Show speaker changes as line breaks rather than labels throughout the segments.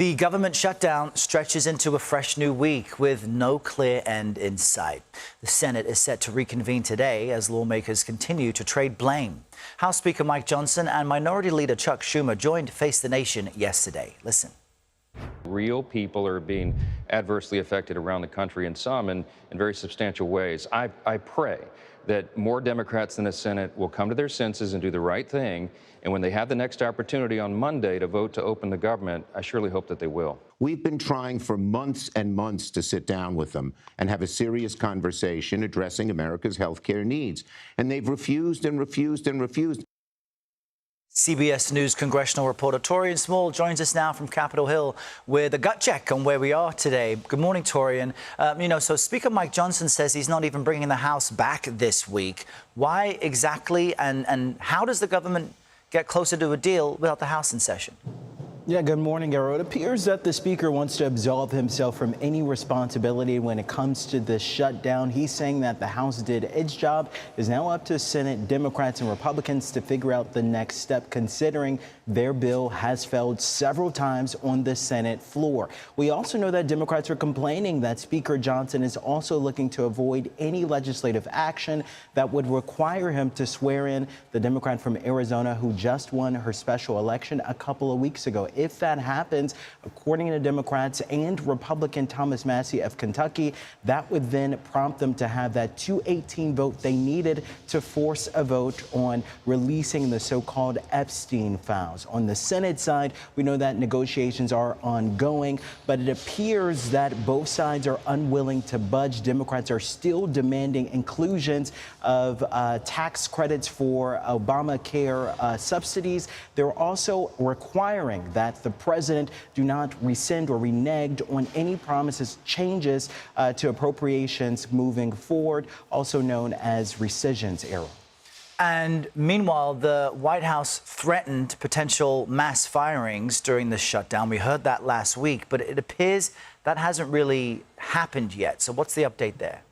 The government shutdown stretches into a fresh new week with no clear end in sight. The Senate is set to reconvene today as lawmakers continue to trade blame. House Speaker Mike Johnson and Minority Leader Chuck Schumer joined Face the Nation yesterday. Listen.
Real people are being adversely affected around the country, and some in very substantial ways. I pray that more Democrats in the Senate will come to their senses and do the right thing. And when they have the next opportunity on Monday to vote to open the government, I surely hope that they will.
We've been trying for months and months to sit down with them and have a serious conversation addressing America's health care needs. And they've refused and refused and refused.
CBS News congressional reporter Taurean joins us now from Capitol Hill with a gut check on where we are today. Good morning, Taurean. So Speaker Mike Johnson says he's not even bringing the House back this week. Why exactly, and how does the government get closer to a deal without the House in session?
Yeah, good morning, Arrow. It appears that the Speaker wants to absolve himself from any responsibility when it comes to this shutdown. He's saying that the House did its job. It's now up to Senate Democrats and Republicans to figure out the next step, considering their bill has failed several times on the Senate floor. We also know that Democrats are complaining that Speaker Johnson is also looking to avoid any legislative action that would require him to swear in the Democrat from Arizona who just won her special election a couple of weeks ago. If that happens, according to Democrats and Republican Thomas Massie of Kentucky, that would then prompt them to have that 218 vote they needed to force a vote on releasing the so-called Epstein files. On the Senate side, we know that negotiations are ongoing, but it appears that both sides are unwilling to budge. Democrats are still demanding inclusions of tax credits for Obamacare subsidies. They're also requiring that the president do not rescind or renege on any promises changes to appropriations moving forward, also known as rescissions, Errol.
And meanwhile, the White House threatened potential mass firings during the shutdown. We heard that last week, but it appears that hasn't really happened yet. So what's the update there?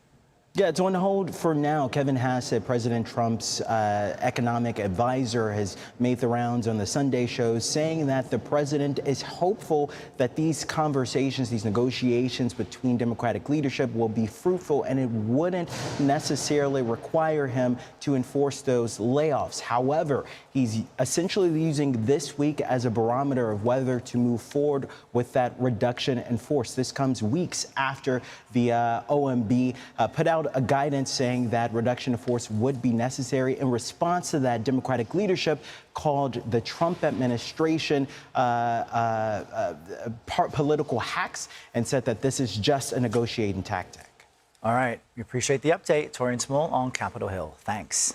Yeah, it's on hold for now. Kevin Hassett, President Trump's economic advisor, has made the rounds on the Sunday shows, saying that the president is hopeful that these conversations, these negotiations between Democratic leadership will be fruitful, and it wouldn't necessarily require him to enforce those layoffs. However, he's essentially using this week as a barometer of whether to move forward with that reduction in force. This comes weeks after the OMB put out a guidance saying that reduction of force would be necessary. In response to that, Democratic leadership called the Trump administration political hacks and said that this is just a negotiating tactic.
All right. We appreciate the update. Taurean Small on Capitol Hill. Thanks.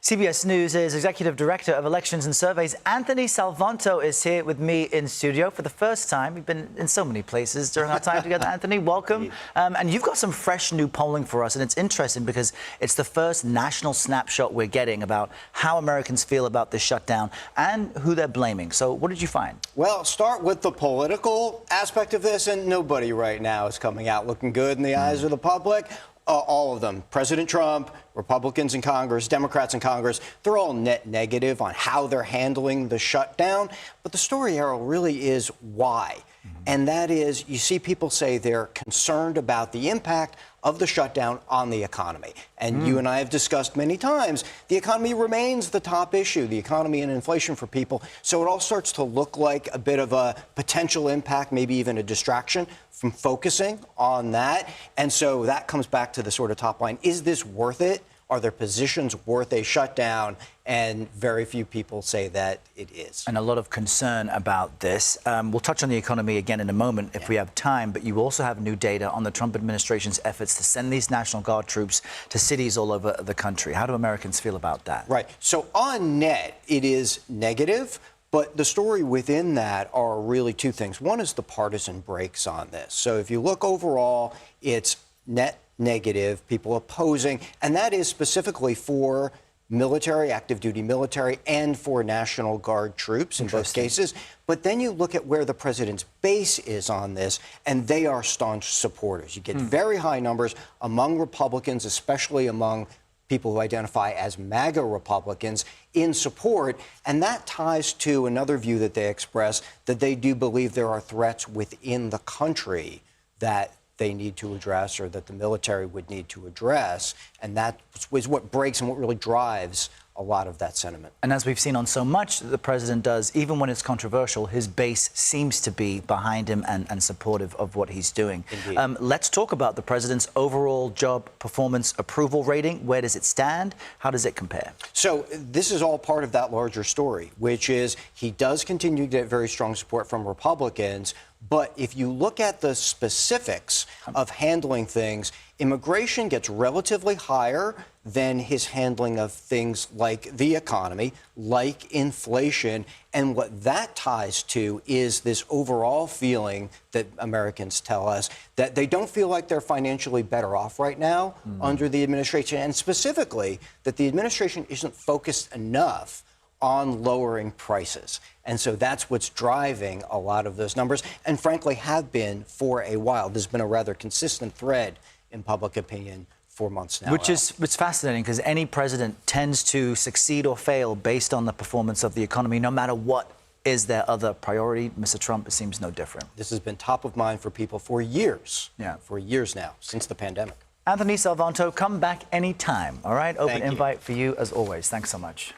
CBS News' Executive Director of Elections and Surveys, Anthony Salvanto, is here with me in studio for the first time. We've been in so many places during our time together. Anthony, welcome. And you've got some fresh new polling for us, and it's interesting because it's the first national snapshot we're getting about how Americans feel about this shutdown and who they're blaming. So what did you find?
Well, start with the political aspect of this, and nobody right now is coming out looking good in the eyes of the public. All of them, President Trump, Republicans in Congress, Democrats in Congress, they're all net negative on how they're handling the shutdown. But the story, Errol, really is why. And that is, you see people say they're concerned about the impact of the shutdown on the economy. And you and I have discussed many times, the economy remains the top issue, the economy and inflation for people. So it all starts to look like a bit of a potential impact, maybe even a distraction from focusing on that. And so that comes back to the sort of top line. Is this worth it? Are their positions worth a shutdown? And very few people say that it is.
And a lot of concern about this. We'll touch on the economy again in a moment if we have time, but you also have new data on the Trump administration's efforts to send these National Guard troops to cities all over the country. How do Americans feel about that?
Right. So on net, it is negative. But the story within that are really two things. One is the partisan breaks on this. So if you look overall, it's net negative, people opposing, and that is specifically for military, active duty military, and for National Guard troops in both cases. But then you look at where the president's base is on this, and they are staunch supporters. You get very high numbers among Republicans, especially among people who identify as MAGA Republicans in support. And that ties to another view that they express, that they do believe there are threats within the country that they need to address, or that the military would need to address. And that is what breaks and what really drives a lot of that sentiment.
And as we've seen on so much that the president does, even when it's controversial, his base seems to be behind him and supportive of what he's doing. Let's talk about the president's overall job performance approval rating. Where does it stand? How does it compare?
So this is all part of that larger story, which is he does continue to get very strong support from Republicans. But if you look at the specifics of handling things, immigration gets relatively higher than his handling of things like the economy, like inflation. And what that ties to is this overall feeling that Americans tell us that they don't feel like they're financially better off right now under the administration, and specifically that the administration isn't focused enough on lowering prices. And so that's what's driving a lot of those numbers, and frankly have been for a while. There's been a rather consistent thread in public opinion for months now.
Which is it's fascinating, because any president tends to succeed or fail based on the performance of the economy, no matter what is their other priority. Mr. Trump, it seems no different.
This has been top of mind for people for years.
Yeah.
For years now, since the pandemic.
Anthony Salvanto, come back anytime, all right? Open
Thank you.
invite for you as always. Thanks so much.